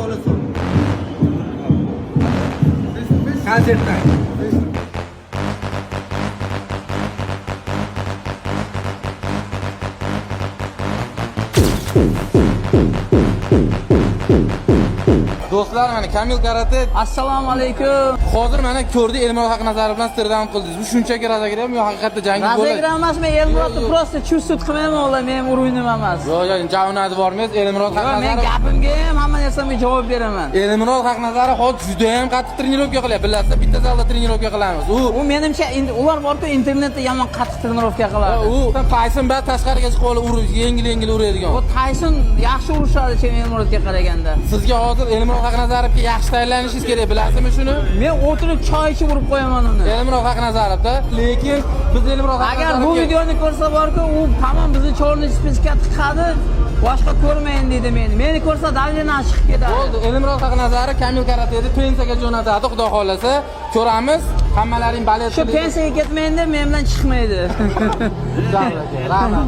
xohlasan. Konsertdan. Do'stlar, mana Kamil Karate Assalomu alaykum. hozir mana ko'rdi, Elmurod Haqnazarov bilan Sterdam qildingiz. Bu shunchaki razagirmi yo haqiqatda jangi bo'ladi? Razagir emasmi? Elmurodni просто чувствует qilmayman, o'g'lim, men urunim emas. Yo'q, javnadi bormiz, Elmurod Men Haqnazarov. gapimga ham hamma narsamga javob beraman. Elmurod Haqnazarov hozir juda ham qattiq trenirovka qilyapti. Bilasizlar, bitta zalda trenirovka qilamiz. U menimcha ular borku internetda yomon qattiq trenirovka qiladi. U Tayson bilan tashqariga chiqib olib yengil uradigan. U Tayson yaxshi urishadi Elmurodga qaraganda. Sizga hozir Elmurod Haqnazarovga yaxshi tayyorlanishingiz kerak, bilasizmi shuni? Men o'tirib choy ichib urib qo'yaman uni. Elmurod Haqnazarovda, lekin biz Elmurod Agar bu Haqnazarovga videoni ko'rsa borku, u tamom bizni chorni spiska tiqadi. Boshqa ko'rmayin dedi meni. Meni ko'rsa dallidan chiqib ketadi. Bo'ldi, Elmurod Haqnazarov Kamil Karateni pensiyaga jo'natadi, xudo xolasa. Ko'ramiz, hammalaring balet. Shu pensiyaga ketmayin deb men bilan chiqmaydi. Rahmat.